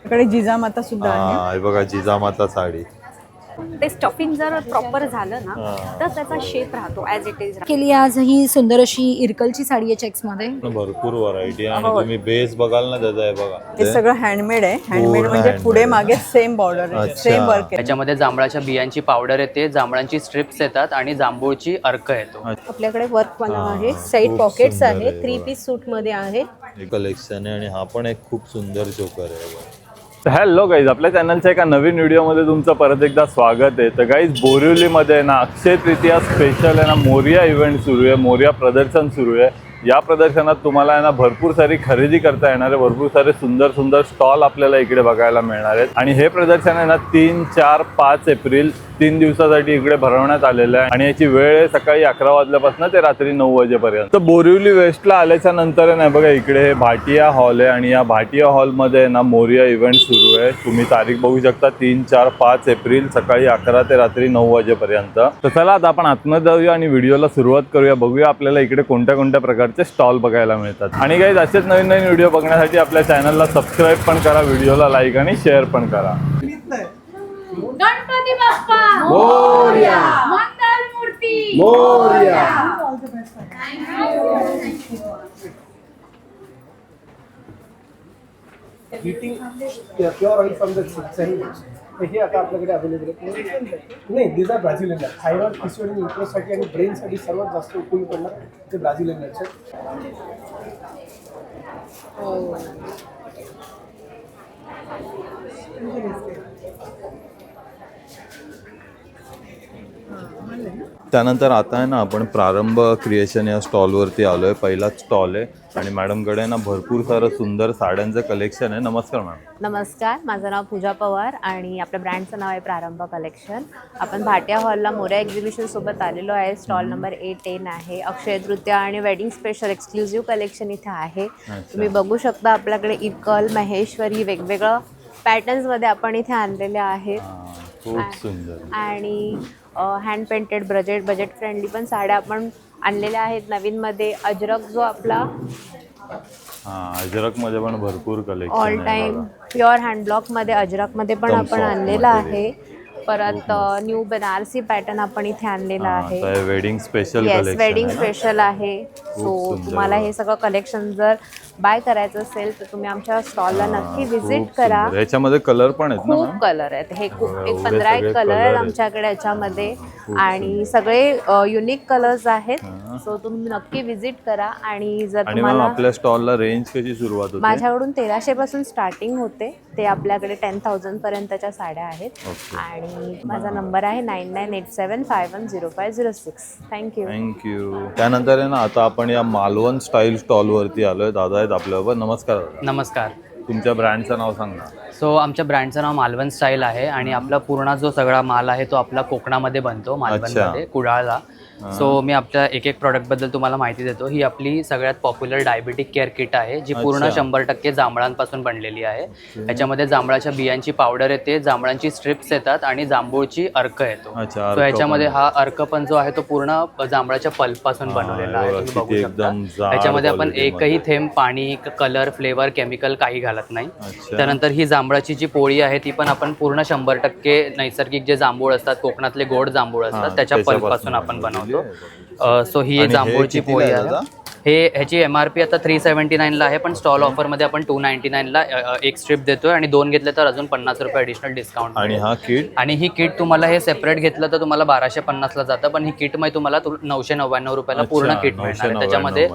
इकडे जिजामाता सुद्धा आहे. हा, हे बघा जिजामाता साडी. ते स्टफिंग जर प्रॉपर झालं ना तर त्याचा शेप राहतो ॲज इट इज. केली आज ही सुंदर अशी इरकलची साडी आहे चेक्स मध्ये. भरपूर व्हरायटी आणि तुम्ही बेस बघाल ना त्याचा, आहे बघा हे सगळं हँडमेड आहे. हँडमेड म्हणजे पुढे मागे सेम बॉर्डर आहे, सेम वर्क आहे. त्याच्यामध्ये जांभळाच्या बियांची पावडर येते, जांभळांची स्ट्रिप्स येतात आणि जांभूळची अर्क येतो. आपल्याकडे वर्क पण आहे, साईड पॉकेट्स आहे, 3 पीस सूट मध्ये आहे. हे कलेक्शन आहे आणि हा पण एक खूप सुंदर चोकर आहे. हॅलो गाईज, आपल्या चॅनलच्या एका नवीन व्हिडिओमध्ये तुमचं परत एकदा स्वागत आहे. तर गाईज, बोरिवलीमध्ये ना अक्षय तृतीया स्पेशल आहे ना मोरिया इव्हेंट सुरू आहे, मोरिया प्रदर्शन सुरू आहे. या प्रदर्शनात तुम्हाला आहे ना भरपूर सारी खरेदी करता येणार आहे, भरपूर सारे सुंदर सुंदर स्टॉल आपल्याला इकडे बघायला मिळणार आहेत. आणि हे प्रदर्शन आहे ना 3, 4, 5 एप्रिल 3 दिवसासाठी इकडे भरवण्यात आलेलं आहे. आणि याची वेळ आहे सकाळी 11 वाजल्यापासून ते रात्री 9 वाजेपर्यंत. तर बोरिवली वेस्टला आल्याच्या नंतर नाही बघा इकडे हे भाटिया हॉल आहे आणि या भाटिया हॉलमध्ये ना मोरिया इव्हेंट सुरू आहे. तुम्ही तारीख बघू शकता 3, 4, 5 एप्रिल सकाळी 11 ते रात्री 9 वाजेपर्यंत. तर चला आता आपण आतमध्ये जाऊया आणि व्हिडिओला सुरुवात करूया. बघूया आपल्याला इकडे कोणत्या कोणत्या प्रकारचे स्टॉल बघायला मिळतात. आणि गाईज, असेच नवीन नवीन व्हिडिओ बघण्यासाठी आपल्या चॅनलला सबस्क्राईब पण करा, व्हिडिओला लाईक आणि शेअर पण करा. गणपती बाप्पा मोरया मंगल मूर्ती Morya. Heating pure oil from the celebrates हे आता आपल्याकडे अवेलेबल आहे. नाही, दिस आर ब्राझिलियन. थायरॉइड, पिसिओडी, इन्फ्लोसाठी आणि ब्रेनसाठी सर्वात जास्त उपयोगी पडणार ते ब्राझिलियन आहेत. त्यानंतर आता आहे ना आपण प्रारंभ क्रिएशन या स्टॉलवरती आलो आहे. पहिलाच स्टॉल आहे आणि मॅडमकडे ना भरपूर सारं सुंदर साड्यांचं कलेक्शन आहे. नमस्कार मॅडम. नमस्कार, माझं नाव पूजा पवार आणि आपल्या ब्रँडचं नाव आहे प्रारंभ कलेक्शन. आपण भाटिया हॉलला मोऱ्या एक्झिबिशन सोबत आलेलो आहे. स्टॉल नंबर A10 आहे. अक्षय तृतीया आणि वेडिंग स्पेशल एक्सक्लुझिव्ह कलेक्शन इथे आहे. तुम्ही बघू शकता आपल्याकडे इरकल, महेश्वरी वेगवेगळं पॅटर्न्समध्ये आपण इथे आणलेले आहेत. खूप सुंदर. आणि हँड पेंटेड बजेट फ्रेंडली पण साड्या आपण आणलेल्या आहेत नवीनमध्ये. अजरक जो आपला अजरकमध्ये पण भरपूर collection all time pure hand ब्लॉकमध्ये अजरकमध्ये पण आपण आणलेला आहे. परत न्यू बनारसी पॅटर्न आपण इथे आणलेला आहे. Wedding special yes, wedding special आहे. सो तुम्हाला हे सगळं कलेक्शन जर बाय करायचं असेल तर तुम्ही आमच्या स्टॉलला नक्की व्हिजिट करा. याच्यामध्ये कलर पण आहेत ना? खूप कलर आहेत. हे खूप एक 15 कलर आहेत आमच्याकडे याच्यामध्ये आणि सगळे युनिक कलर्स आहेत. सो तुम्ही नक्की व्हिजिट करा. आणि जर तुम्हाला आपल्या स्टॉलला रेंज कशी सुरुवात होते? माझ्याकडून 1300 पासून स्टार्टिंग होते. ते आपल्याकडे 10,000 पर्यंतच्या साड्या आहेत. आणि माझा नंबर आहे 9987510506. थँक्यू. त्यानंतर आहे ना आता आपण या मालवण स्टाईल स्टॉलवरती आलोय. दादा आहेत आपल्याबरोबर. नमस्कार दादा. नमस्कार. तुमच्या ब्रँडचं नाव सांगा. सो आमच्या ब्रँडचं नाव मालवण स्टाईल आहे आणि आपला पूर्ण जो सगळा माल आहे तो आपला कोकणामध्ये बनतो, मालवणमध्ये, कुडाळला. सो मी आपल्या एक एक प्रॉडक्टबद्दल तुम्हाला माहिती देतो. ही आपली सगळ्यात पॉप्युलर डायबिटिक केअर किट आहे जी पूर्ण 100% जांभळांपासून बनलेली आहे. याच्यामध्ये जांभळाच्या बियांची पावडर येते, जांभळांची स्ट्रिप्स येतात आणि जांभूळची अर्क येतो. सो याच्यामध्ये हा अर्क पण जो आहे तो पूर्ण जांभळाच्या पल्पपासून बनवलेला आहे. तुम्ही बघू शकता. याच्यामध्ये आपण एकही थेंब पाणी, कलर, फ्लेवर, केमिकल काही घालत नाही. त्यानंतर ही जांभळाची जी पोळी आहे ती पण आपण पूर्ण 100% नैसर्गिक जे जांभूळ असतात, कोकणातले गोड जांभूळ असतात, त्याच्या पल्पपासून आपण बनवतो. सो ही जांभूळची पोळी आहे. ह्याची MRP आता 379 आहे, पण स्टॉल ऑफरमध्ये आपण 299 एक स्ट्रिप देतोय आणि 2 घेतले तर अजून ₹50 ॲडिशनल डिस्काउंट. आणि हा किट? आणि ही किट तुम्हाला हे सेपरेट घेतलं तर तुम्हाला 1250 जातं, पण ही किट मध्ये तुम्हाला ₹999 पूर्ण किट मिळणार आहे. त्याच्यामध्ये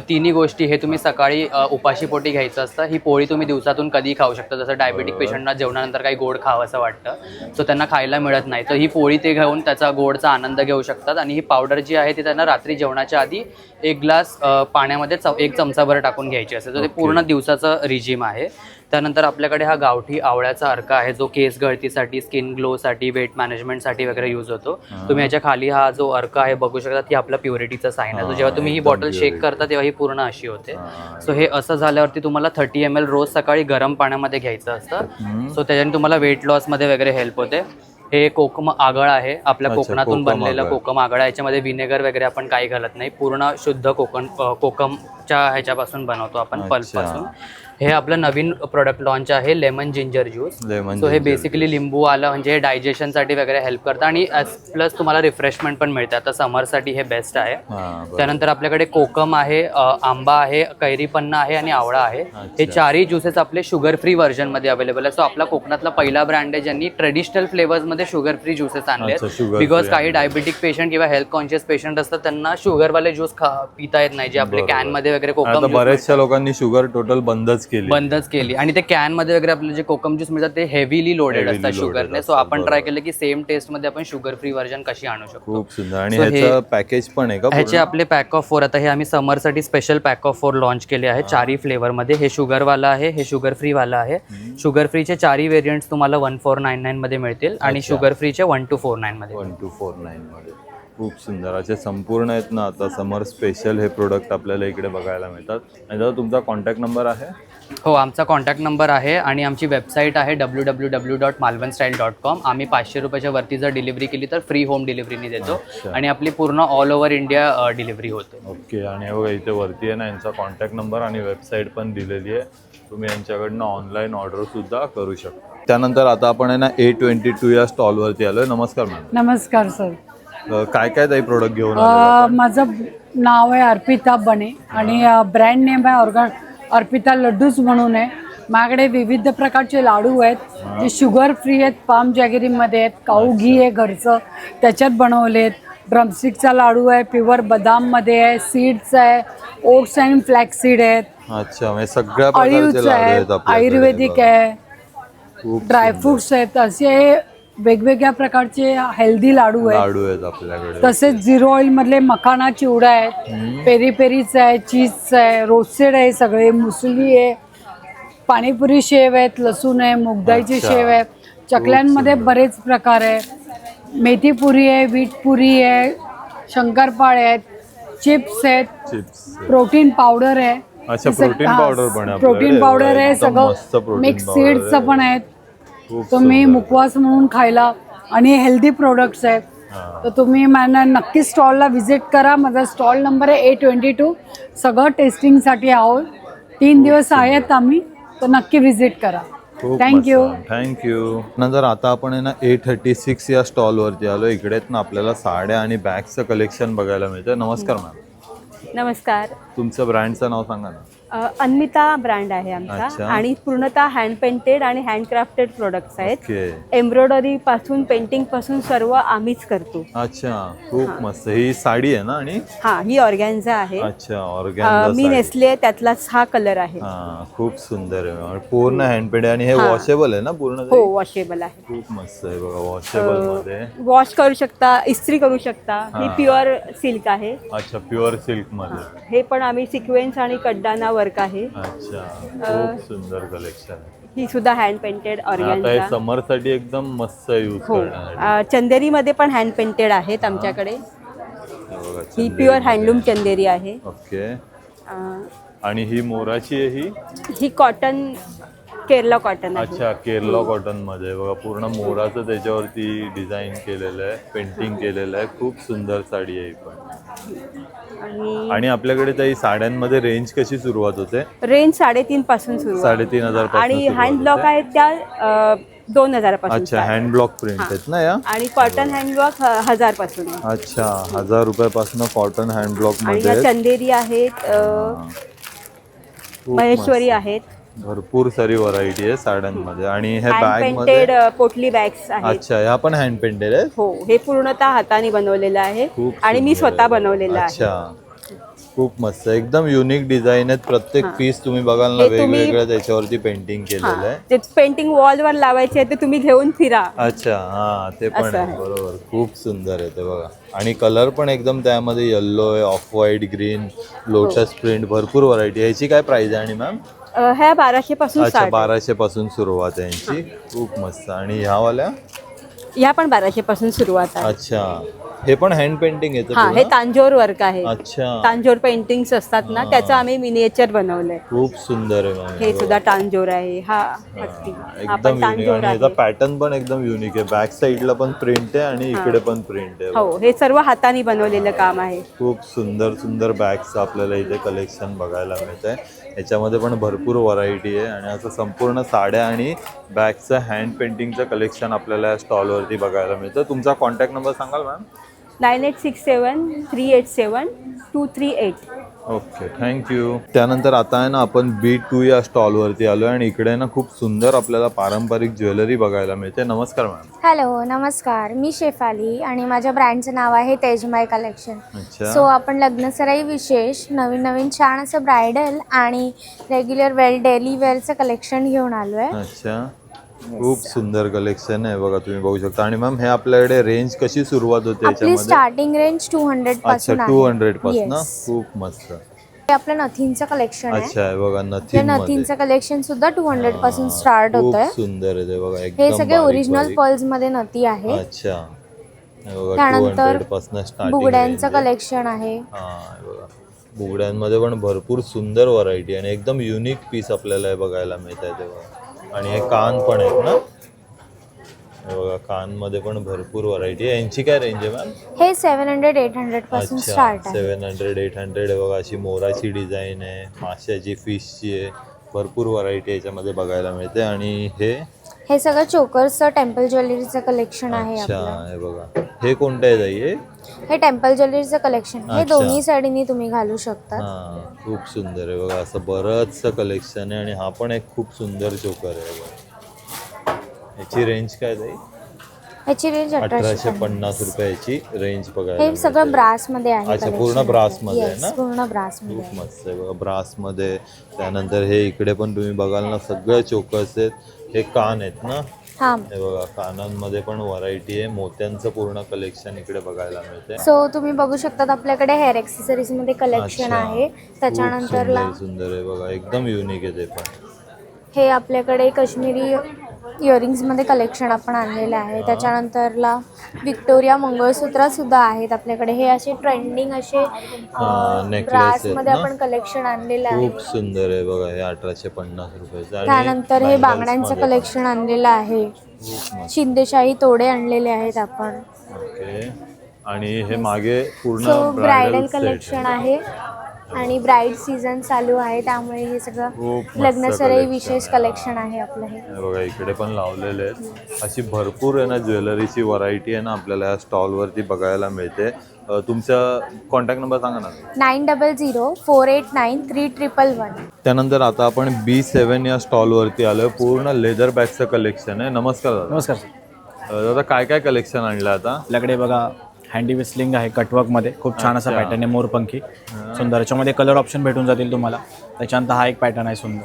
तिन्ही गोष्टी हे तुम्ही सकाळी उपाशीपोटी घ्यायचं असतं. ही पोळी तुम्ही दिवसातून कधी खाऊ शकता. जसं डायबिटिक पेशंटना जेवणानंतर काही गोड खावं असं वाटतं, सो त्यांना खायला मिळत नाही, तर ही पोळी ते घेऊन त्याचा गोडचा आनंद घेऊ शकतात. आणि ही पावडर जी आहे ती त्यांना रात्री जेवणाच्या आधी 1 ग्लास पाण्यामध्ये 1 चमचाभर टाकून घ्यायची असते. तर ते पूर्ण दिवसाचं रिजिम आहे. त्यानंतर आपल्याकडे हा गावठी आवळ्याचा अर्क आहे जो केस गळतीसाठी, स्किन ग्लोसाठी, वेट मॅनेजमेंटसाठी वगैरे यूज होतो. तुम्ही याच्या खाली हा जो अर्क आहे बघू शकता की आपला प्युरिटीचा साईन आहे. जेव्हा तुम्ही ही बॉटल शेक करता तेव्हा ही पूर्ण अशी होते. सो हे असं झाल्यावरती तुम्हाला 30 ml रोज सकाळी गरम पाण्यामध्ये घ्यायचं असतं. सो त्याच्याने तुम्हाला वेट लॉसमध्ये वगैरे हेल्प होते. हे कोकम आगळ आहे, आपल्या कोकणातून बनलेलं कोकम आगळ आहे. याच्यामध्ये विनेगर वगैरे आपण काही घालत नाही, पूर्ण शुद्ध कोकमच्या ह्याच्यापासून बनवतो आपण, पल्पपासून. हे आपलं नवीन प्रोडक्ट लॉन्च आहे lemon ginger juice. Lemon so हे ginger बेसिकली लिंबू आलं म्हणजे डायजेशनसाठी वगैरे हेल्प करतं आणि प्लस तुम्हाला रिफ्रेशमेंट पण मिळते. आता समरसाठी हे बेस्ट आहे. त्यानंतर आपल्याकडे कोकम आहे, आंबा आहे, कैरी पन्ना आहे आणि आवळा आहे. हे चारही ज्युसेस आपले शुगर फ्री व्हर्जनमध्ये अवेलेबल आहे. सो आपला कोकणातला पहिला ब्रँड आहे ज्यांनी ट्रेडिशनल फ्लेवर्समध्ये शुगर फ्री ज्युसेस आणले आहेत. बिकॉज काही डायबिटिक पेशंट किंवा हेल्थ कॉन्शियस पेशंट असतात त्यांना शुगरवाले ज्यूस पिता येत नाही, जे आपले कॅनमध्ये वगैरे कोकम बऱ्याचशा लोकांनी शुगर टोटल बंदच केली आणि ते कॅन मध्ये वगैरे आपले जे कोकम ज्यूस मिळतात ते हेवीली लोडेड असतात शुगरने. सो आपण ट्राय केलं की सेम टेस्ट मध्ये आपण शुगर फ्री व्हर्जन कशी आणू शकतो. खूप सुंदर. आणि ह्याचं पॅकेज पण आहे का? ह्याचे आपले पॅक ऑफ 4 आता हे आम्ही समरसाठी स्पेशल पॅक ऑफ 4 लॉन्च केले आहे चारही फ्लेवर मध्ये. हे शुगर वाला आहे, हे शुगर फ्री वाला आहे. शुगर फ्रीचे चारही व्हेरियंट्स तुम्हाला 1499 मध्ये मिळतील आणि शुगर फ्रीचे 1249 मध्ये. 1249 मध्ये. खूप सुंदर असे संपूर्ण आहेत ना. आता समर स्पेशल हे प्रोडक्ट आपल्याला इकडे बघायला मिळतात. आणि दादा तुमचा कॉन्टॅक्ट नंबर आहे? हो, आमचा कॉन्टॅक्ट नंबर आहे आणि आमची वेबसाईट आहे www.malvanstyle.com. आम्ही 500 रुपयाच्या वरती जर डिलिव्हरी केली तर फ्री होम डिलिव्हरीने देतो आणि आपली पूर्ण ऑल ओव्हर इंडिया डिलिव्हरी होते. ओके. आणि हे बघा इथे वरती आहे ना यांचा कॉन्टॅक्ट नंबर आणि वेबसाईट पण दिलेली आहे. तुम्ही यांच्याकडनं ऑनलाईन ऑर्डर सुद्धा करू शकता. त्यानंतर आता आपण आहे ना A22 या स्टॉलवरती आलोय. नमस्कार मॅम. नमस्कार सर. काय काय ताई प्रोडक्ट घेऊन माझं नाव आहे अर्पिता बने आणि ब्रँड नेम आहे अर्पिता लड्डूज म्हणून आहे. माझ्याकडे विविध प्रकारचे लाडू आहेत जे शुगर फ्री आहेत, पाम जॅगरीमध्ये आहेत, काऊ घी आहे घरचं त्याच्यात बनवलेत. ड्रमस्टिकचा लाडू आहे, प्युअर बदाममध्ये आहे, सीड्स आहे, ओट्स अँड फ्लॅक्स सीड आहेत. अच्छा, म्हणजे सगळ्या प्रकारचे लाडू आहेत, आयुर्वेदिक आहे, ड्रायफ्रुट्स आहेत, असे वेगवेगळ्या प्रकारचे हेल्दी लाडू आहेत आपल्याकडे. तसेच 0 ऑइल मधले मखाना चिवडा आहेत, पेरी पेरीच आहे, चीज आहे, रोस्टेड आहे, सगळे मुसली आहे, पाणीपुरी शेव आहेत, लसूण आहे, मुगदाईची शेव आहे. चकल्यांमध्ये बरेच प्रकार आहे, मेथी पुरी आहे, वीट पुरी आहे, शंकरपाळे आहेत, चिप्स आहेत, प्रोटीन पावडर आहे. प्रोटीन पावडर आहे, सगळं मिक्स सीड्सचं पण आहेत. तुम्ही मुखवास म्हणून खायला आणि हेल्दी प्रोडक्ट्स आहेत. तर तुम्ही मला नक्की स्टॉलला व्हिजिट करा. माझा स्टॉल नंबर आहे A22. सगळं टेस्टिंगसाठी आहोत. 3 दिवस आहेत आम्ही, तर नक्की व्हिजिट करा. थँक्यू. नंतर आता आपण आहे ना A36 या स्टॉलवरती आलो. इकडे ना आपल्याला साड्या आणि बॅगचं कलेक्शन बघायला मिळतं. नमस्कार मॅम. नमस्कार. तुमचं ब्रँडचं नाव सांगा ना. अन्विता ब्रँड आहे आमचा आणि पूर्णतः हँड पेंटेड आणि हँडक्राफ्टेड प्रोडक्ट्स आहेत. एम्ब्रॉयडरी पासून पेंटिंग पासून सर्व आम्हीच करतो. अच्छा, खूप मस्त. ही साडी आहे ना? आणि ही ऑर्गॅन्झा आहे. अच्छा, ऑर्गॅन्झा मी नेसली आहे, त्यातलाच हा कलर आहे. खूप सुंदर आहे, पूर्ण हँडपेड आणि हे वॉशेबल आहे ना पूर्ण? हो, वॉशेबल आहे. खूप मस्त आहे बघा. वॉशेबल मध्ये वॉश करू शकता, इस्त्री करू शकता. ही प्युअर सिल्क आहे. अच्छा, प्युअर सिल्क मध्ये. हे पण आम्ही सिक्वेन्स आणि कड्डाना वर्क आहे. अच्छा, खूप सुंदर कलेक्शन आहे. ही सुद्धा हँड पेंटेड ऑर्गॅन्झा. समर साठी एकदम मस्त यूज करण्यासाठी. चंदेरी मध्ये पण हँड पेंटेड आहेत आमच्याकडे. ही प्युअर हँडलूम चंदेरी आहे. ओके. आणि ही मोराची आहे? ही कॉटन, केरला कॉटन आहे. अच्छा, केरला कॉटन मध्ये बघा पूर्ण मोराचं त्याच्यावरती डिझाईन केलेलं आहे, पेंटिंग केलेलं आहे. खूप सुंदर साडी आहे ही पण. आणि आपल्याकडे काही साड्यांमध्ये रेंज कशी सुरुवात होते? रेंज 3.5 पासून सुरू. 3.5 आणि हँड ब्लॉक आहेत त्या 2000 पासून. अच्छा, हँड ब्लॉक प्रिंट आहेत ना या? आणि कॉटन हँड ब्लॉक 1000 पासून. अच्छा, 1000 रुपयापासून कॉटन हँड ब्लॉक मध्ये. चंदेरी आहेत, महेश्वरी आहेत, भरपूर सारी व्हरायटी आहे साड्यांमध्ये. आणि हे बॅग पेंटेड पोटली बॅग्स आहेत. अच्छा, ह्या पण हँड पेंटेड आहेत? हो, हे पूर्णतः हाताने बनवलेलं आहे आणि मी स्वतः बनवलेलं आहे. अच्छा, खूप मस्त. एकदम युनिक डिझाईन आहेत. प्रत्येक पीस तुम्ही बघाल ना वेगवेगळ्या त्याच्यावरती पेंटिंग केलेलं आहे. ते पेंटिंग वॉलवर लावायचे आहे, ते तुम्ही घेऊन फिरा. अच्छा, ते पण आहे. बरोबर, खूप सुंदर आहे ते बघा. आणि कलर पण एकदम त्यामध्ये येल्लो आहे, off white, green, lotus print, भरपूर व्हरायटी. याची काय प्राइस आहे? आणि मॅम ह्या 1200 पासून. अच्छा, 1200 पासून सुरुवात आहे यांची. खूप मस्त. आणि ह्यावाल्या? ह्या पण 1200 पासून सुरुवात आहे. अच्छा, हे पण हँड पेंटिंग येतं? हे तांजोर वर्क आहे. अच्छा, तांजोर पेंटिंग्स असतात ना, त्याचं आम्ही मिनिएचर बनवलंय. खूप सुंदर आहे. हे सुद्धा तांजोर आहे. एकदम युनिक. आणि याचा पॅटर्न पण एकदम युनिक आहे. बॅक साईडला पण प्रिंट आहे आणि इकडे पण प्रिंट आहे. हो, हे सर्व हाताने बनवलेलं काम आहे. खूप सुंदर सुंदर बॅग्स आपल्याला इथे कलेक्शन बघायला मिळत आहे. याच्यामध्ये पण भरपूर व्हरायटी आहे आणि असं संपूर्ण साड्या आणि बॅगचं हँड पेंटिंगचं कलेक्शन आपल्याला या स्टॉलवरती बघायला मिळतं. तुमचा कॉन्टॅक्ट नंबर सांगाल मॅम? 9867-387-238. Okay, thank you. त्यानंतर आता आहे ना आपण B2 या स्टॉलवरती आलो आहे आणि इकडे ना खूप सुंदर आपल्याला पारंपरिक ज्वेलरी बघायला मिळते. नमस्कार मॅम. हॅलो, नमस्कार. मी शेफाली आणि माझ्या ब्रँडचं नाव आहे तेजमाय कलेक्शन. अच्छा. सो आपण लग्नसराई विशेष नवीन नवीन छान असं ब्रायडल आणि रेग्युलर डेली वेअरचं कलेक्शन घेऊन आलो आहे. अच्छा, खूप सुंदर कलेक्शन आहे बघा, तुम्ही बघू शकता. आणि मॅम हे आपल्याकडे रेंज कशी सुरुवात होते आपली याच्यामध्ये? स्टार्टिंग रेंज 200 अच्छा, पासून आहे. 200 पासून ना? Yes. खूप मस्त. हे आपलं नथींचं कलेक्शन आहे. अच्छा, हे बघा ते नथिंग नथींचं कलेक्शन सुद्धा 200 पासून स्टार्ट खूप होतंय. सुंदर आहे ते बघा, एकदम हे सगळे बारीक ओरिजिनल बारीक. पर्ल्स मध्ये नथी आहे. अच्छा, हे बघा त्यानंतर 200 पासून स्टार्टिंग बुगड्यांचं कलेक्शन आहे. हा, हे बघा बुगड्यांमध्ये पण भरपूर सुंदर व्हरायटी आणि एकदम युनिक पीस आपल्याला हे बघायला मिळत आहे तेव्हा. आणि हे कान पण आहेत ना, हे बघा कानमध्ये पण भरपूर व्हरायटी आहे. यांची काय रेंज आहे मॅम? हे 700-800 पासून अच्छा, स्टार्ट आहे. 700-800 आहे बघा. अशी मोराची डिझाईन आहे, माशाची, फिशची आहे, भरपूर व्हरायटी याच्यामध्ये बघायला मिळते. आणि हे सगळं चोकर्सचं टेम्पल ज्वेलरीचं कलेक्शन आहे अच्छा, आपलं. हे बघा हे कोणतं आहे ताई? हे टेम्पल ज्वेलरीचं कलेक्शन. हे अच्छा. दोन्ही साडीनी तुम्ही घालू शकता. हा, खूप सुंदर आहे बघा, असं बरंचसं कलेक्शन आहे. आणि हा पण एक खूप सुंदर चोकर आहे बघा. याची रेंज काय ताई? ह्याची रेंज 1850 रुपयाची रेंज बघायला हे सगळं मिळते. ब्रास मध्ये आहे. अच्छा, पूर्ण ब्रास मध्ये आहे Yes, ना? पूर्ण ब्रास मध्ये खूप आहे. मस्त आहे बघा ब्रास मध्ये. त्यानंतर हे इकडे पण तुम्ही बघाल ना, सगळे चोकर्स आहेत. हे कान आहेत ना, हा. हे बघा कानांमध्ये पण व्हरायटी आहे. मोत्यांचं पूर्ण कलेक्शन इकडे बघायला मिळते. सो तुम्ही बघू शकता आपल्याकडे हेअर एक्सेसरीज मध्ये कलेक्शन अच्छा. आहे. त्याच्यानंतरला सुंदर सुंदर आहे बघा, एकदम युनिक आहे ते पण. हे आपल्याकडे काश्मीरी इयरिंग्स मध्ये कलेक्शन आपण आणलेलं आहे. त्याच्यानंतरला विक्टोरिया मंगळसूत्र सुद्धा आहेत आपल्याकडे. हे असे ट्रेंडिंग असे necklace ब्रास आहेत मध्ये ना? आपण कलेक्शन आणलेलं आहे. खूप सुंदर आहे बघा, हे 1850 रुपयाचं. आणि त्यानंतर हे bangles बांगड्यांचं मध्ये कलेक्शन आणलेलं आहे. खूप मस्त. शिंदेशाही तोडे आणलेले आहेत आपण. ओके. आणि हे मागे पूर्ण सो ब्रायडल set कलेक्शन आहे आणि ब्राईड सीझन चालू आहे, त्यामुळे हे सगळं खूप मस्त लग्नसराई collection विशेष आहे. कलेक्शन आहे आपलं हे. हे बघा इकडे पण लावलेले आहेत. अशी भरपूर आहे ना ज्वेलरीची व्हरायटी आहे ना आपल्याला या स्टॉलवरती बघायला मिळते. तुमचा कॉन्टॅक्ट नंबर सांगा ना. 900-489-3111. त्यानंतर आता आपण B7 या स्टॉलवरती आलोय. पूर्ण लेदर बॅगचं कलेक्शन आहे. नमस्कार दादा. नमस्कार. दादा काय काय कलेक्शन आणलं आता? आपल्याकडे बघा हँडी विस्लिंग आहे कटवर्कमध्ये, खूप छान असा पॅटर्न आहे, मोरपंखी सुंदर. याच्यामध्ये कलर ऑप्शन भेटून जातील तुम्हाला. त्याच्यानंतर हा एक पॅटर्न आहे सुंदर.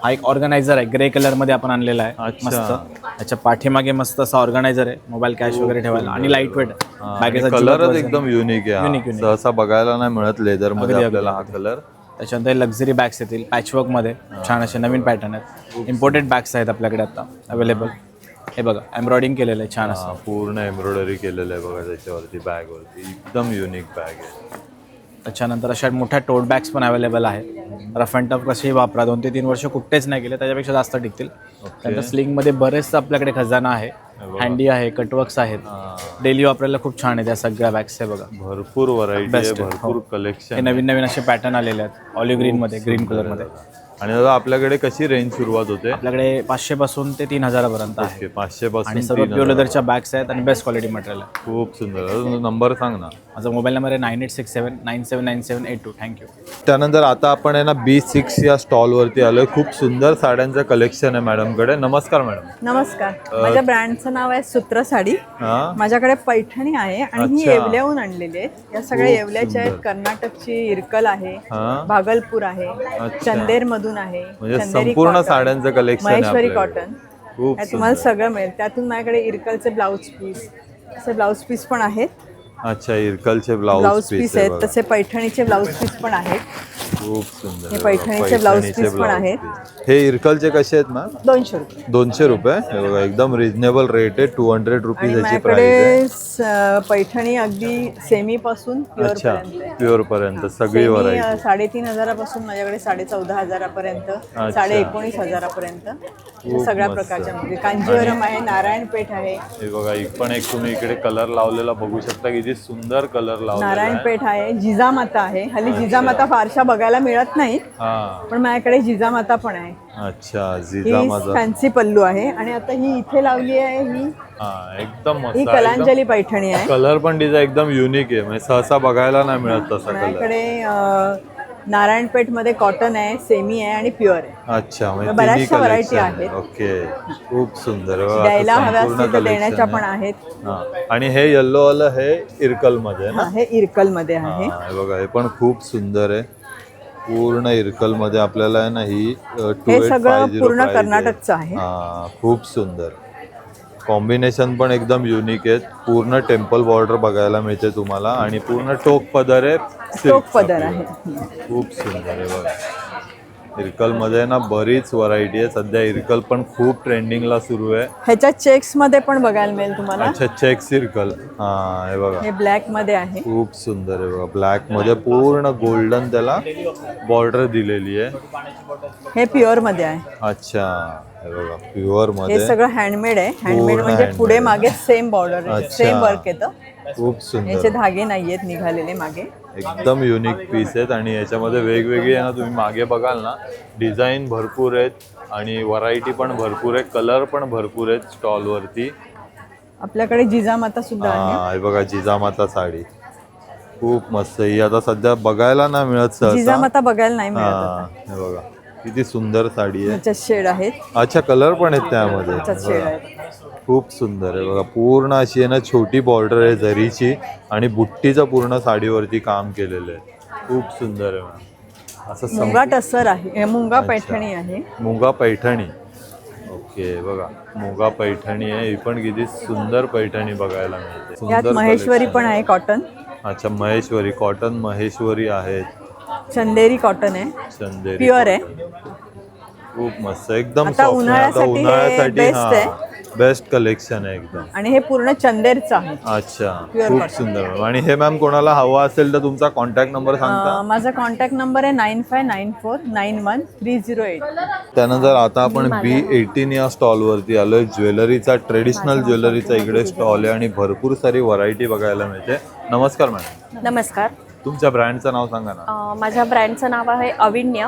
हा एक ऑर्गनायझर आहे, ग्रे कलरमध्ये आपण आणलेला आहे. मस्त. याच्या पाठीमागे मस्त असा ऑर्गनायझर आहे, मोबाईल कॅश वगैरे ठेवायला. आणि लाईट वेट बॅगेचा कलरच एकदम युनिक आहे. युनिक सहसा बघायला नाही मिळत लेदर मध्ये आपल्याला हा कलर. त्याच्यानंतर लक्झरी बॅग्स येतील पॅचवर्कमध्ये, छान असे नवीन पॅटर्न आहेत. इम्पोर्टेड बॅग्स आहेत आपल्याकडे आता अवेलेबल. हे बघा एम्ब्रॉयडिंग केलेलं आहे छान असं, पूर्ण एम्ब्रॉयडरी केलेलं आहे बघा त्याच्यावरती, बॅगवरती. एकदम युनिक बॅग आहे. त्याच्यानंतर अशा मोठ्या टोट बॅग्स पण अवेलेबल आहे. रफ अँड टफ कसेही वापरा, 2 ते 3 वर्ष कुठेच नाही गेले, त्याच्यापेक्षा जास्त टिकतील. त्यानंतर स्लिंगमध्ये बरेचसं आपल्याकडे खजाना आहे, हँडी आहे, कटवर्क्स आहेत. डेली वापरायला खूप छान आहे त्या सगळ्या बॅग्स आहे बघा. भरपूर व्हरायटी आहे, भरपूर कलेक्शन. हे नवीन नवीन असे पॅटर्न आलेले आहेत ऑलिव्ह ग्रीनमध्ये, ग्रीन कलरमध्ये. आणि दादा आपल्याकडे कशी रेंज सुरुवात होते? आपल्याकडे 500 पासून ते 3000 पर्यंत आहे. 500 पासून. आणि सर्व प्युअर लेदरच्या बॅग्स आहेत आणि बेस्ट क्वालिटी मटेरियल आहे. खूप सुंदर. नंबर सांग ना. माझा मोबाईल नंबर आहे 9867979782. थँक्यू. त्यानंतर आता आपण आहे ना B6 या स्टॉलवरती आलोय. खूप सुंदर साड्यांचं कलेक्शन आहे मॅडमकडे. नमस्कार मॅडम. नमस्कार. माझ्या ब्रँडचं नाव आहे सूत्र साडी. माझ्याकडे पैठणी आहे आणि ही येवल्याहून आणलेली आहे. या सगळ्या येवल्याच्या आहेत. कर्नाटकची इरकल आहे, भागलपूर आहे, चंदेर मधून आहे, म्हणजे संपूर्ण साड्यांचं कलेक्शन आहे, महेश्वरी कॉटन. खूप तुम्हाला सगळं मिळेल. त्यातून माझ्याकडे इरकलचे ब्लाऊज पीस, असे ब्लाऊज पीस पण आहेत. अच्छा, इरकलचे ब्लाऊज पीस आहेत, तसे पैठणीचे ब्लाऊज पीस पण आहेत. खूप सुंदर. हे पैठणीचे ब्लाऊज पीस पण आहेत. हे इरकलचे कसे आहेत मॅम? 200 रुपये. 200 रुपये. हे बघा एकदम रिजनेबल रेट आहे. 200 रुपीज याची प्राइस आहे. पैठणी अगदी सेमी पासून प्युअर पर्यंत, प्युअर पर्यंत सगळी व्हरायटी. 3500 पासून माझ्याकडे 14,500 पर्यंत, 19,500 पर्यंत सगळ्या प्रकारच्या. कांजीवरम आहे, नारायणपेठ आहे. हे बघा पण एक तुम्ही इकडे कलर लावलेला बघू शकता, किती किती सुंदर कलर लावला आहे. नारायणपेठ आहे, जिजामाता आहे. हल्ली जिजामाता फारशा बघायला मिळत नाहीत, हा पण माझ्याकडे जिजामाता पण आहे. अच्छा, ही जिजामाता. फॅन्सी पल्लू आहे आणि आता ही इथे लावली आहे ही हा एकदम मस्त ही आहे, कलांजली पैठणी आहे. कलर पण डिझाईन एकदम युनिक आहे, म्हणजे सहसा बघायला नाही मिळत तसा कलर. माझ्याकडे नारायणपेठ मध्ये कॉटन आहे, सेमी आहे आणि प्युअर आहे. अच्छा, म्हणजे बऱ्याचशा तिन्ही व्हरायटी collection आहेत. आहे. ओके, खूप सुंदर. बघा, द्यायला असं हव्या संपूर्ण असतील तर collection देण्याच्या आहे. पण आहेत. हा. आणि हे येल्लो वाला हे इरकल मध्ये आहे ना? हा, हे इरकल मध्ये आहे. हा, हे बघा, हे पण खूप सुंदर आहे. पूर्ण इरकल मध्ये आपल्याला आहे ना ही हे 2850 सगळं पूर्ण price आहे. कर्नाटकचं आहे. हा, खूप सुंदर कॉम्बिनेशन पण एकदम युनिक आहेत. पूर्ण टेम्पल बॉर्डर बघायला मिळते तुम्हाला आणि पूर्ण टोक पदर आहे, टोक पदर आहे. खूप सुंदर आहे बघा. इरकल मध्ये ना बरीच व्हरायटी आहे. सध्या इरकल पण खूप ट्रेंडिंगला सुरू आहे. ह्याच्या चेक्स मध्ये पण बघायला मिळेल तुम्हाला. अच्छा, चेक्स इरकल. हा, हे बघा, हे ब्लॅक मध्ये आहे. खूप सुंदर आहे बघा. ब्लॅक मध्ये पूर्ण गोल्डन त्याला बॉर्डर दिलेली आहे. हे प्युअर मध्ये आहे. अच्छा, हे बघा, प्युअर हे मध्ये सगळं हँडमेड आहे. हँडमेड पूर्ण म्हणजे पुढे handmade. मागे सेम बॉर्डर, अच्छा. सेम वर्क येतं. खूप याचे सुंदर, धागे नाहीयेत निघालेले मागे. एकदम युनिक पीस आहेत आणि याच्यामध्ये वेगवेगळी आहे ना, तुम्ही मागे बघाल ना, डिझाईन भरपूर आहेत आणि व्हरायटी पण भरपूर आहे, कलर पण भरपूर आहेत स्टॉल वरती. आपल्याकडे जिजामाता सुद्धा आहे. हा, हे बघा, जिजामाता साडी खूप मस्त. ही आता सध्या बघायला नाही मिळत सहसा. जिजामाता बघायला नाही मिळत हा, आता. हे बघा, किती सुंदर साडी आहे. ह्याच्यात शेड आहेत. अच्छा, कलर पण आहेत त्यामध्ये. ह्याच्यात शेड बघा, आहेत. खूप सुंदर आहे बघा. पूर्ण अशी आहे ना छोटी बॉर्डर आहे जरीची आणि बुट्टीचं पूर्ण साडीवरती काम केलेलं आहे. खूप सुंदर आहे मॅम. असं मुंगा टसर आहे, मुंगा पैठणी आहे. मुंगा पैठणी. ओके, बघा, मुंगा पैठणी आहे. ही पण किती सुंदर पैठणी बघायला मिळते. यात सुंदर महेश्वरी collection पण आहे कॉटन. अच्छा, महेश्वरी कॉटन, महेश्वरी आहेत. चंदेरी कॉटन आहे, चंदेरी प्युअर आहे. खूप मस्त, एकदम आता soft आहे. आता उन्हाळ्यासाठी हे उन्हाळ्यासाठी best हा आहे. बेस्ट कलेक्शन आहे एकदम. आणि हे पूर्ण चंदेरचं आहे. अच्छा, Pure खूप cotton. सुंदर मॅम. आणि हे मॅम कोणाला हवा असेल तर तुमचा कॉन्टॅक्ट नंबर सांगता? माझा कॉन्टॅक्ट नंबर आहे 9594913008. त्यानंतर आता आपण B18 या स्टॉल वरती आलोय. ज्वेलरीचा, ट्रेडिशनल ज्वेलरीचा इकडे स्टॉल आहे आणि भरपूर सारी व्हरायटी बघायला मिळते. नमस्कार मॅडम, नमस्कार. तुमच्या ब्रँडचं नाव सांगा ना. माझ्या ब्रँडचं नाव आहे अविन्य.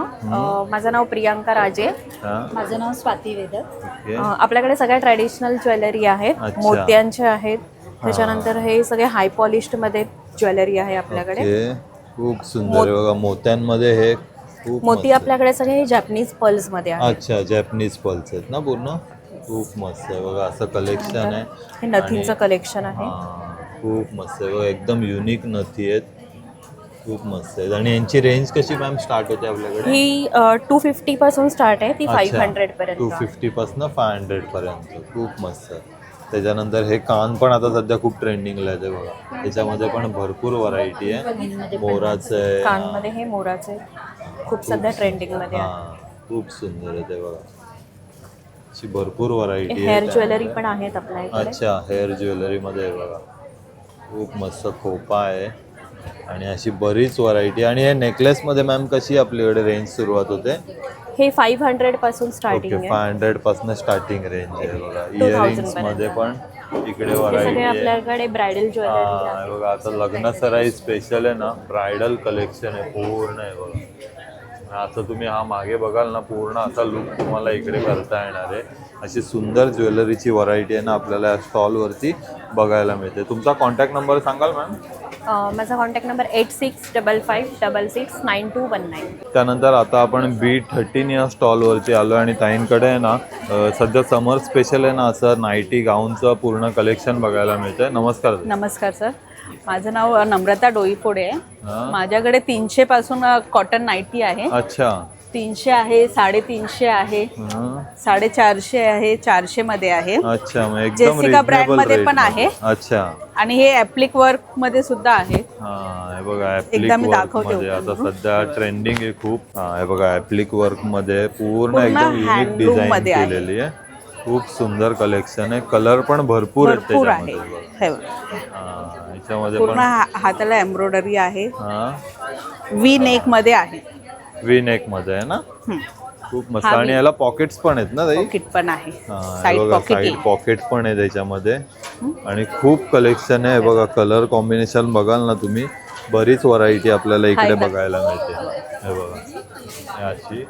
माझं नाव प्रियांका राजे. हा, माझं नाव स्वाती वेदक. ओके. आपल्याकडे सगळ्या ट्रेडिशनल ज्वेलरी आहेत, अच्छा. मोत्यांचे आहेत. त्याच्यानंतर हे सगळे हाय पॉलिश्ड मध्ये ज्वेलरी आहे आपल्याकडे. ओके, खूप सुंदर आहे बघा. मोत्यांमध्ये हे खूप मोती मस्त. आपल्याकडे सगळे हे जॅपनीज पर्ल्स मध्ये आहेत. अच्छा, जॅपनीज पल्स आहेत ना पूर्ण. खूप मस्त आहे बघा, असं कलेक्शन आहे. हे नथींचं कलेक्शन आहे. हा, खूप मस्त आहे बघा, एकदम युनिक नथी आहेत. खूप मस्त आहेत. आणि यांची रेंज कशी मॅम स्टार्ट होते आपल्याकडे? ही 250 पासून स्टार्ट आहे, ती 500 पर्यंत. 250 पासून 500 पर्यंत. खूप मस्त. त्याच्यानंतर हे कान पण आता सध्या खूप ट्रेंडिंगला आहे ते बघा. त्याच्यामध्ये पण भरपूर व्हरायटी आहे. मोराचं आहे. कानमध्ये हे मोराचे खूप सध्या ट्रेंडिंग मध्ये आहे. हा, खूप सुंदर आहे ते बघा. अशी भरपूर व्हरायटी आहे. हेअर ज्वेलरी पण आहेत आपल्या इकडे. अच्छा, हेअर ज्वेलरी मध्ये आहे बघा. खूप मस्त खोपा आहे आणि अशी बरीच व्हरायटी. आणि हे नेकलेस मध्ये मॅम कशी आपल्याकडे रेंज सुरुवात होते? हे 500 पासून ओके, स्टार्टिंग आहे. 500 पासून स्टार्टिंग रेंज आहे बघा. 2000 इयरिंग्स मध्ये पण इकडे हे व्हरायटी सगळे आहे. आपल्याकडे ब्रायडल ज्वेलरी हा, आहे. बघा, आता लग्न सराई स्पेशल आहे ना, ब्रायडल कलेक्शन आहे पूर्ण आहे बघा. आता तुम्ही हा मागे बघाल ना, पूर्ण असा लुक तुम्हाला इकडे करता येणार आहे. अशी सुंदर ज्वेलरीची व्हरायटी आहे ना आपल्याला या स्टॉलवरती बघायला मिळते. तुमचा कॉन्टॅक्ट नंबर सांगाल मॅम? माझा कॉन्टॅक्ट नंबर 8655669219. त्यानंतर आता आपण B13 या स्टॉलवरती आलो आणि ताईंकडे आहे ना सध्या समर स्पेशल आहे ना, असं नाईटी गाऊनचं पूर्ण कलेक्शन बघायला मिळतंय. नमस्कार. नमस्कार सर, माझं नाव नम्रता डोईफोडे आहे. हा. माझ्याकडे 300 पासून कॉटन नाईटी आहे. अच्छा. 300 आहे, 350 आहे, हा. 450 आहे, 400 मध्ये आहे. अच्छा, मग एकदम जेसिका ब्रँड reasonable मध्ये rate पण मध्ये. आहे. अच्छा. आणि हे ऍप्लिक वर्क मध्ये सुद्धा आहे. हा, हे बघा, ऍप्लिक एकदा मी वर्क दाखवते मध्ये आता ओपन. सध्या ट्रेंडिंग आहे खूप. हा, हे बघा, ऍप्लिक वर्क मध्ये पूर्ण एकदम युनिक handloom डिझाईन मध्ये आहे. केलेली आहे. खूप सुंदर कलेक्शन आहे. कलर पण भरपूर आहेत भरपूर आहे. त्याच्यामध्ये. हे बघा. हा, याच्यामध्ये पूर्ण पण हाताला एम्ब्रॉयडरी आहे. हा, वी नेक मध्ये आहे. वी नेक मध्ये आहे ना. खूप मस्त. आणि याला पॉकेट्स पण आहेत ना ताई? पॉकेट पण आहे, हा, साईड बघा पॉकेट साईड पॉकेट पण आहे त्याच्यामध्ये. आणि खूप कलेक्शन आहे बघा. कलर कॉम्बिनेशन बघाल ना तुम्ही, बरीच व्हरायटी आपल्याला इकडे बघायला मिळते. हे बघा अशी.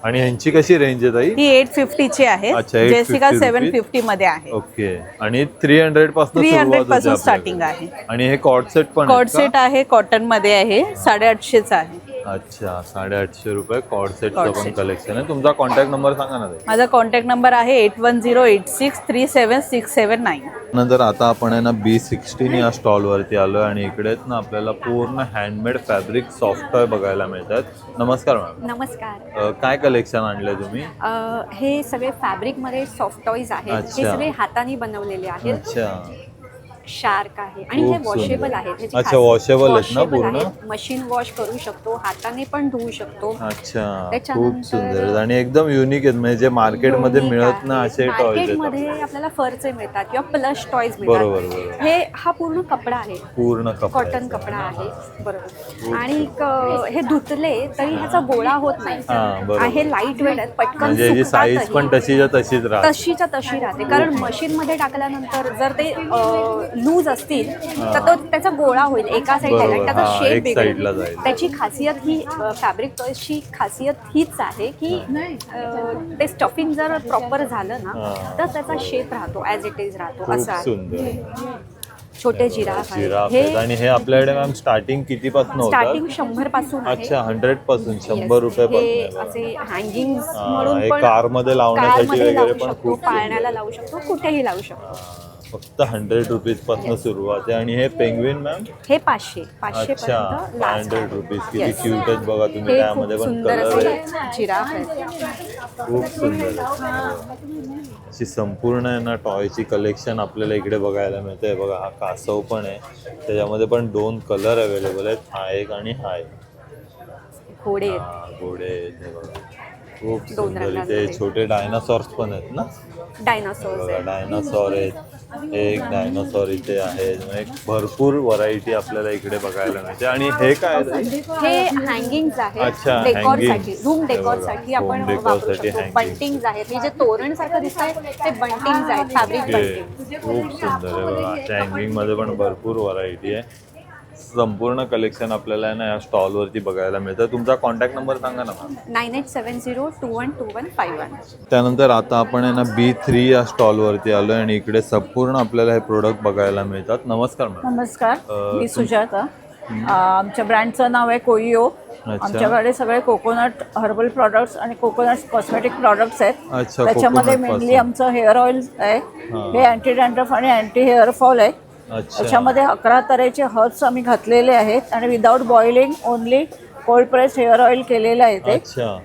आणि ह्यांची कशी रेंज आहे ताई? ही 850 ची आहे. अच्छा, जेसिका 850 750 मध्ये आहे. ओके. आणि 300 पासून 300 पासून स्टार्टिंग आहे. आणि हे कॉर्ड सेट पण कॉर्ड सेट आहे, कॉटन मध्ये आहे, 850 आहे. अच्छा, 850 रुपये कॉर्ड सेटचं पण कलेक्शन आहे. तुमचा कॉन्टॅक्ट नंबर सांगा ना ताई. माझा कॉन्टॅक्ट नंबर आहे 8108637679. नंतर आता आपण आहे ना B16 या स्टॉलवरती आलोय आणि इकडेच ना आपल्याला पूर्ण हँडमेड फॅब्रिक सॉफ्ट टॉय बघायला मिळतात. नमस्कार मॅम. नमस्कार. काय कलेक्शन आणलंय तुम्ही? हे सगळे फॅब्रिकमध्ये सॉफ्ट टॉईज आहेत. अच्छा. हे सगळे हाताने बनवलेले आहेत. अच्छा, शार्क आहे आणि खूप हे वॉशेबल सुंदर. आहेत. ह्याची अच्छा, washable आहेत ना washable पूर्ण? आहेत. मशीन वॉश करू शकतो, हाताने पण धुवू शकतो. अच्छा, खूप त्याच्यानंतर- सुंदर आहेत आणि एकदम युनिक आहेत. म्हणजे जे मार्केटमध्ये मिळत ना असे टॉयज आहेत. मार्केटमध्ये आपल्याला फरचे मिळतात किंवा प्लश टॉईज बरोबर, मिळतात. बरोबर. हे हा पूर्ण कपडा आहे, पूर्ण कपडा कॉटन कपडा आहे. बरोबर. आणि हे धुतले तरी ह्याचा गोळा होत नाही. हा, बरोबर. हे लाईट वेट आहेत, पटकन म्हणजे याची साईज सुकतातही. पण तशीच्या तशीच राहते. तशीच्या तशी राहते. कारण मशीन मध्ये टाकल्यानंतर जर ते लूज असतील तर तो त्याचा गोळा होईल एका साईडला, बरोबर. त्याचा हा, शेप एक साईडला बिघडेल. जाईल. त्याची खासियत ही फॅब्रिक टॉयची खासियत हीच आहे की ते स्टफिंग जर प्रॉपर झालं ना तर त्याचा शेप राहतो, ॲज इट इज राहतो. खूप असं आहे. सुंदर. छोटे जिराफ जिराफ आहे. आहेत. आणि हे आपल्याकडे मॅम स्टार्टिंग किती पासून स्टार्टिंग होतात? 100 पासून आहे. अच्छा, 100 पासून 100 रुपये हे पासून. असे हँगिंग हा, म्हणून हे पण कारमध्ये लावण्यासाठी कारमध्ये वगैरे लावू पण शकतो, खूप सुंदर. पाळण्याला लावू शकतो, कुठेही लावू शकतो. फक्त 100 रुपीज पासून सुरुवात आहे. आणि हे पेंग्विन मॅम? हे 500 अच्छा, पर्यंत लास्ट 500 रुपीज. किती Yes. क्यूट आहेत बघा तुम्ही. हे त्यामध्ये खूप पण सुंदर कलर आहे. असे जिराफ आहेत. खूप सुंदर आहे. अशी संपूर्ण आहे ना टॉयची कलेक्शन आपल्याला इकडे बघायला मिळते. बघा हा कासव पण आहे, त्याच्यामध्ये पण 2 कलर अवेलेबल आहेत, हा एक आणि हा एक. घोडे आहेत. हा, घोडे आहेत हे बघा. खूप 2 सुंदर. रंगांमध्ये. इथे छोटे डायनासॉर्स पण आहेत ना. डायनासोर्स बघा आहेत. डायनासॉर आहेत. एक डायनासॉर इथे आहे. म्हणजे भरपूर व्हरायटी आपल्याला इकडे बघायला मिळते. आणि हे काय आहे? हे हँगिंग्स आहेत. अच्छा, डेकॉरसाठी, hangings. रूम हे डेकॉरसाठी बघा, आपण room वापरू decorसाठी शकतो. hangings. बंटिंग्स आहेत. हे जे तोरण सारखं दिसत आहे ते बंटिंग्स आहेत, फॅब्रिक ओके. बंटिंग. खूप सुंदर आहे बघा. अशा हँगिंग मध्ये पण भरपूर व्हरायटी आहे. संपूर्ण कलेक्शन आपल्याला आहे ना या स्टॉलवरती बघायला मिळतं. तुमचा कॉन्टॅक्ट नंबर सांगा ना मॅम. 9870212151. त्यानंतर आता आपण आहे ना B3 या स्टॉलवरती आलो आहे आणि इकडे संपूर्ण आपल्याला हे प्रोडक्ट बघायला मिळतात. नमस्कार मॅम. नमस्कार, मी सुजाता. आमच्या ब्रँडचं नाव आहे कोइओ. आमच्याकडे सगळे कोकोनट हर्बल प्रॉडक्ट्स आणि कोकोनट कॉस्मेटिक प्रॉडक्ट्स आहेत. अच्छा, त्याच्यामध्ये coconut मेनली पासून. आमचं हेअर ऑइल आहे. हे अँटी डॅन्ड्रफ आणि अँटी हेअर फॉल आहे. अच्छा, त्याच्यामध्ये 11 तऱ्हेचे हर्ब्स आम्ही घातलेले आहेत आणि without boiling only cold press hair oil केलेलं आहे ते. अच्छा,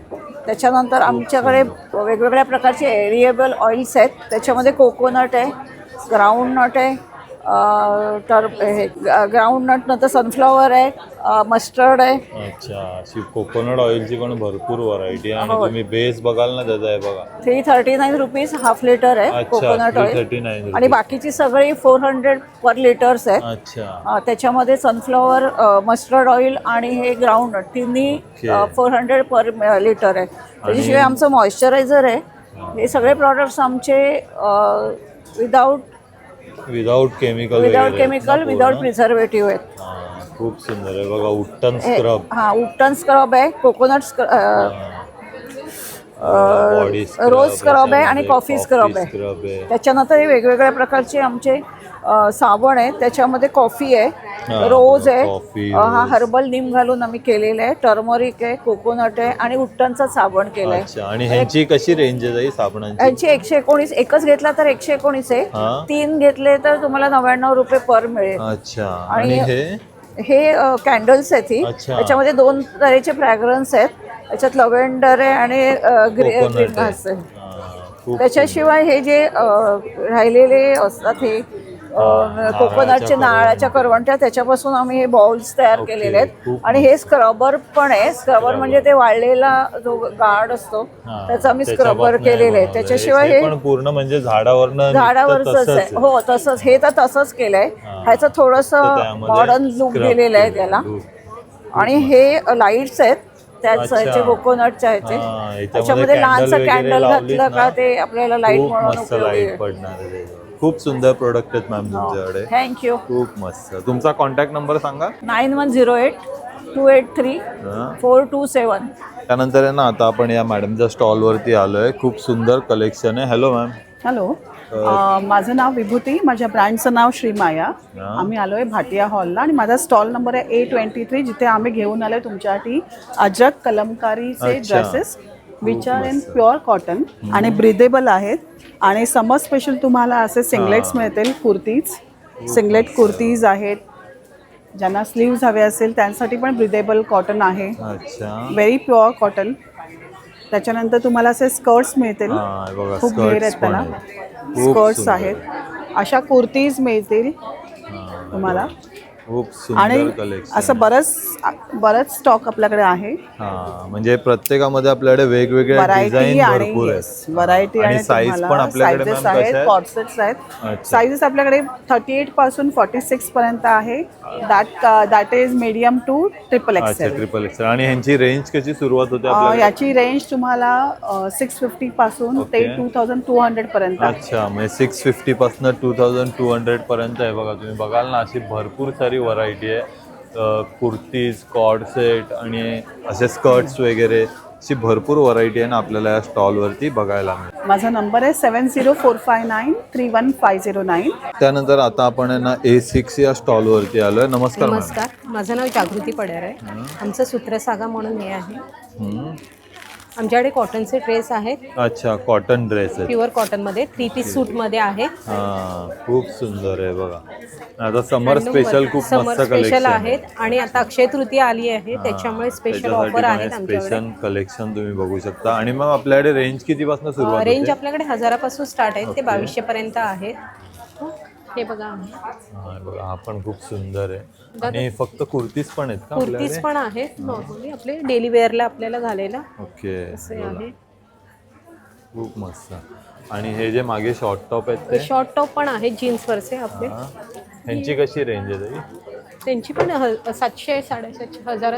त्याच्यानंतर आमच्याकडे वेगवेगळ्या प्रकारचे एरिएबल ऑइल्स आहेत. त्याच्यामध्ये कोकोनट आहे, ग्राउंडनट आहे, ग्राउंडनट नंतर सनफ्लॉवर आहे, मस्टर्ड आहे. अच्छा. अशी कोकोनट ऑइलची पण भरपूर व्हरायटी आहे. आणि हो. तुम्ही बेस बघाल ना त्याचा आहे बघा. 339 रुपीज हाफ लिटर आहे अच्छा, कोकोनट ऑइल. 339 आणि रुपीज. बाकीची सगळी 400 पर लिटर्स आहेत. अच्छा, त्याच्यामध्ये सनफ्लॉवर, मस्टर्ड ऑइल आणि हे ग्राउंडनट तिन्ही Okay. 400 पर लिटर आहे. त्याच्याशिवाय आमचं मॉइश्चरायझर आहे. हे सगळे प्रॉडक्ट्स आमचे विदाऊट केमिकल विदाऊट प्रिझर्वेटिव्ह आहेत. खूप सुंदर आहे बघा. उट्टन स्क्रब, उपटन स्क्रब आहे, कोकोनट बॉडी रोज स्क्रब आहे आणि कॉफी स्क्रब आहे. त्याच्यानंतर हे वेगवेगळ्या प्रकारचे आमचे साबण आहे. त्याच्यामध्ये कॉफी आहे, रोज आहे, कॉफी, हा हर्बल नीम घालून आम्ही केलेला आहे, टर्मरिक आहे, कोकोनट आहे आणि उट्टनचा साबण केलाय. अच्छा. आणि ह्यांची कशी रेंज आहे साबणांची? यांची 119. एकच घेतला तर 119 आहे. 3 घेतले तर तुम्हाला 99 रुपये पर मिळेल. अच्छा. आणि हे कॅन्डल्स आहेत. ही अच्छा. त्याच्यामध्ये 2 तऱ्हेचे फ्रॅग्रन्स आहेत. त्याच्यात लव्हेंडर आहे आणि ग्रीन घास आहे. त्याच्याशिवाय हे जे राहिलेले असतात हे कोकोनटचे नारळाच्या करवंट्या, त्याच्यापासून आम्ही हे बॉल्स तयार केलेले आहेत. आणि हे स्क्रबर पण आहे. स्क्रबर म्हणजे ते वाळलेला जो गार्ड असतो त्याचा आम्ही स्क्रबर केलेले आहे. त्याच्याशिवाय हे पूर्ण म्हणजे झाडावरच आहे. हो, तसंच. हे तर तसंच केलंय. ह्याचं थोडंसं मॉडर्न लुक दिलेलं आहे त्याला. आणि हे लाईट्स आहेत. त्याच अच्छा. ह्याचे कोकोनटच्या ह्याचे हा, याच्यामध्ये त्याच्यामध्ये candle लहानसं वगैरे कॅन्डल लावलीत घातलं ना, का ते आपल्याला लाईट खूप म्हणून मस्त उपयोगी लाईट आहे. पडणार आहे त्याच्यावर. खूप सुंदर प्रोडक्ट आहेत मॅम तुमच्याकडे. थँक्यू. खूप मस्त. तुमचा कॉन्टॅक्ट नंबर सांगा. 9108-283-427. त्यानंतर आहे ना, आता आपण या मॅडमच्या स्टॉलवरती आलोय. खूप सुंदर कलेक्शन आहे. Hello ma'am. हॅलो, माझं नाव विभूती, माझ्या ब्रँडचं नाव श्रीमाया. आम्ही आलो आहे भाटिया हॉलला आणि माझा स्टॉल नंबर आहे A23, जिथे आम्ही घेऊन आलो आहे तुमच्यासाठी अजरक कलमकारीचे अच्छा. Dresses which are in pure cotton आणि ब्रिदेबल आहेत. आणि समर स्पेशल तुम्हाला असे सिंगलेट्स मिळतील, कुर्तीज, सिंगलेट कुर्तीज आहेत. ज्यांना स्लीव्ज हवे असेल त्यांसाठी पण ब्रिदेबल कॉटन आहे, व्हेरी प्युअर कॉटन. त्याच्यानंतर तुम्हाला असे स्कर्ट्स मिळतील, खूप घेर आहेत त्याला, स्कर्ट्स आहेत. अशा कुर्तीज मिळतील तुम्हाला. खूप आणि सुंदर कलेक्शन. असं बरंच स्टॉक आपल्याकडे आहे. म्हणजे प्रत्येकामध्ये आपल्याकडे वेगवेगळे व्हरायटी डिझाईन आणि भरपूर आहेत. व्हरायटी आणि साईज पण आपल्याकडे साईजेस मॅम आहेत, कशा आहेत? कॉर्सेट्स आहेत. साईजेस आपल्याकडे 38 पासून 46 पर्यंत आहे. That is medium to triple अच्छा, एक्सेल. Triple XL. आणि ह्यांची रेंज कशी सुरुवात होते आपल्याकडे? याची रेंज तुम्हाला 650 पासून ते 2200 पर्यंत आहे. अच्छा, म्हणजे 650 पासून 2200 पर्यंत आहे. बघा तुम्ही बघाल ना, अशी भरपूर सारी व्हरायटी आहे. कुर्तीज, कॉर्ड सेट आणि असे स्कर्ट्स वगैरे, अशी भरपूर व्हरायटी आहे ना आपल्याला या स्टॉलवरती बघायला मिळेल. माझा नंबर आहे 7045931509. त्यानंतर आता आपण आहे ना A6 या स्टॉलवरती आलोय. नमस्कार मॅम. नमस्कार, माझं नाव जागृती पड्यार आहे. आमचं सूत्रसागा म्हणून हे आहे. आमच्याकडे कॉटनचे ड्रेस आहेत. अच्छा, कॉटन ड्रेस आहे. प्युअर कॉटनमध्ये 3 पीस सूटमध्ये आहेत. खूप सुंदर आहे बघा. आता समर स्पेशल खूप मस्त कलेक्शन आहेत. आणि आता अक्षय तृतीया आली आहे, त्याच्यामुळे स्पेशल ऑफर आहेत आमच्याकडे. स्पेशल कलेक्शन तुम्ही बघू शकता. आणि मग आपल्याकडे रेंज किती पासून सुरुवात होते? रेंज आपल्याकडे 1000 पासून स्टार्ट आहे ते 2200 पर्यंत आहेत. हे बघा, हा पण खूप सुंदर आहे. आणि फक्त कुर्तीज पण आहेत का? कुर्तीज पण आहेत नॉर्मली आपले डेली वेअरला आपल्याला घालायला. ओके, असे आहे. खूप मस्त. आणि हे जे मागे शॉर्ट टॉप आहेत ते शॉर्ट टॉप पण आहेत जीन्सवरचे आपले. ह्यांची कशी रेंज आहे ताई? त्यांची पण 700 750 1000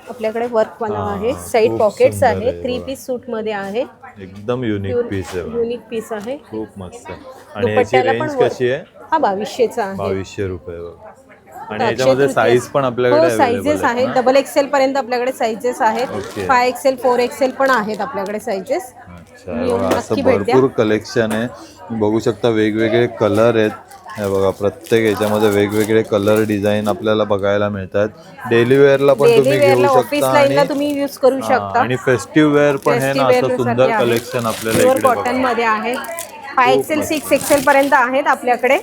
आपल्याकडे वर्क वाला आहे. साईड पॉकेट्स आहे. 3 पीस सूट मध्ये आहे. एकदम युनिक पीस आहे. युनिक पीस आहे. खूप मस्त. आणि ह्याची रेंज कशी आहे? हा 2200चा आहे. 2200 रुपये. आणि याच्यामध्ये साईज पण आपल्याकडे साईजेस आहेत. डबल एक्सेल पर्यंत आपल्याकडे साईजेस आहेत. 5 एक्सेल 4 एक्सेल पण आहेत आपल्याकडे साईजेस. असं भरपूर कलेक्शन आहे. बघू शकता वेगवेगळे कलर आहेत. हे बघा, प्रत्येक याच्यामध्ये वेगवेगळे कलर डिझाईन आपल्याला बघायला मिळतात. डेली वेअरला पण तुम्ही घेऊ शकता आणि तुम्ही यूज करू शकता. आणि फेस्टिव्ह वेअर पण हे ना, असं सुंदर कलेक्शन आपल्याला इकडे कॉटन मध्ये आहे. 5 एक्सेल 6 एक्सेल पर्यंत आहेत आपल्याकडे.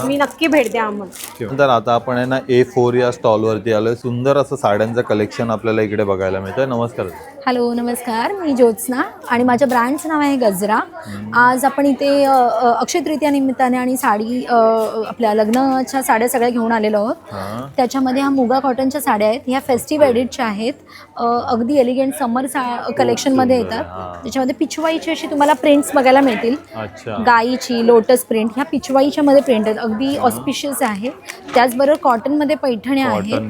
मी नक्की भेट द्या आम्हाला. तर आता आपण आहे ना A4 या स्टॉलवरती आलोय. सुंदर असं साड्यांचं कलेक्शन आपल्याला इकडे बघायला मिळतंय. नमस्कार. हॅलो, नमस्कार. मी ज्योत्स्ना आणि माझ्या ब्रँडचं नाव आहे गजरा. आज आपण इथे अक्षय तृतीया निमित्ताने आणि साडी आपल्या लग्नाच्या साड्या सगळ्या घेऊन आलेलो आहोत. त्याच्यामध्ये ह्या मुगा कॉटनच्या साड्या आहेत. ह्या फेस्टिव्ह एडिटच्या आहेत. अगदी एलिगंट समर कलेक्शनमध्ये येतात. त्याच्यामध्ये पिछवाईची अशी तुम्हाला प्रिंट्स बघायला मिळतील. गाईची, लोटस प्रिंट, ह्या पिछवाईच्या मध्ये प्रिंट आहेत. अगदी ऑस्पिशियस आहे. त्याचबरोबर कॉटनमध्ये पैठण्या आहेत,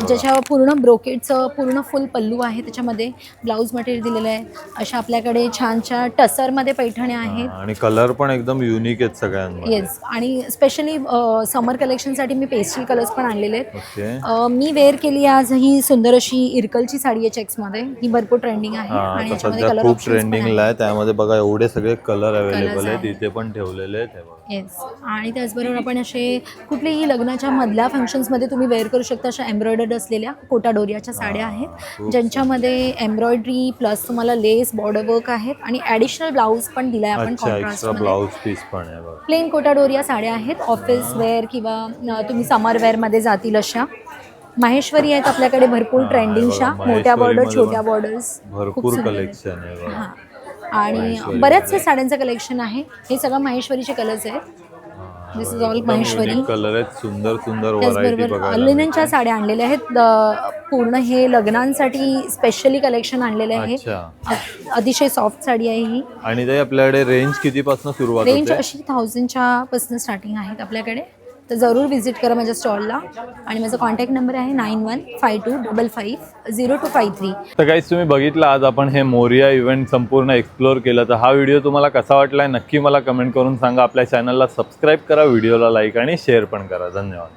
ज्याच्यावर पूर्ण ब्रोकेटचं पूर्ण फुल पल्लू आहे. त्याच्यामध्ये ब्लाऊज मटेरियल दिलेलं आहे. अशा आपल्याकडे छानशा टसरमध्ये पैठण्या आहेत. आणि कलर पण एकदम युनिक आहेत सगळ्यांमध्ये. येस. आणि स्पेशली समर कलेक्शनसाठी मी पेस्टल कलर्स पण आणलेले आहेत. मी वेअर केली आज ही सुंदर अशी इरकलची साडी आहे चेक्समध्ये. ही भरपूर ट्रेंडिंग आहे आणि याच्यामध्ये कलर खूप ट्रेंडिंगला आहे. त्यामध्ये बघा एवढे सगळे कलर अवेलेबल आहेत. इथे पण ठेवलेले आहेत. येस. आणि त्याचबरोबर आपण असे कुठलेही लग्नाच्या मधल्या फंक्शन्समध्ये तुम्ही वेअर करू शकता अशा एम्ब्रॉयडर्ड असलेल्या कोटाडोरियाच्या साड्या आहेत, ज्यांच्यामध्ये एम्ब्रॉयडरी प्लस तुम्हाला लेस, बॉर्डर वर्क आहेत आणि ॲडिशनल ब्लाऊज पण दिलाय आपण कॉन्ट्रास्टमध्ये. ब्लाऊज पीस पण आहे. प्लेन कोटाडोरिया साड्या आहेत. ऑफिस वेअर किंवा तुम्ही समर वेअरमध्ये जातील अशा. माहेश्वरी आहेत आपल्याकडे भरपूर ट्रेंडिंगच्या. मोठ्या बॉर्डर, छोट्या बॉर्डर्स, भरपूर कलेक्शन आहे. आणि बऱ्याचशा साड्यांचं कलेक्शन आहे. हे सगळं माहेश्वरीचे कलर्स आहेत. दिस इज ऑल माहेश्वरी. कलर आहेत. सुंदर सुंदर व्हरायटी बघायला. लिननच्या साड्या आणलेल्या आहेत. पूर्ण हे लग्नांसाठी स्पेशली कलेक्शन आणलेले आहे. अतिशय सॉफ्ट साडी आहे ही. आणि ते आपल्याकडे रेंज किती पासून सुरुवात होते? रेंज अशी 1000च्या पासून स्टार्टिंग आहेत आपल्याकडे. तर जरूर व्हिजिट करा माझ्या स्टॉलला. आणि माझा कॉन्टॅक्ट नंबर आहे 9152550253. तर गाईज तुम्ही बघितलं आज आपण हे मोरिया इव्हेंट संपूर्ण एक्सप्लोर केलं. तर हा व्हिडिओ तुम्हाला कसा वाटला नक्की मला कमेंट करून सांगा. आपल्या चॅनलला सबस्क्राईब करा, व्हिडिओला लाईक आणि शेअर पण करा. धन्यवाद.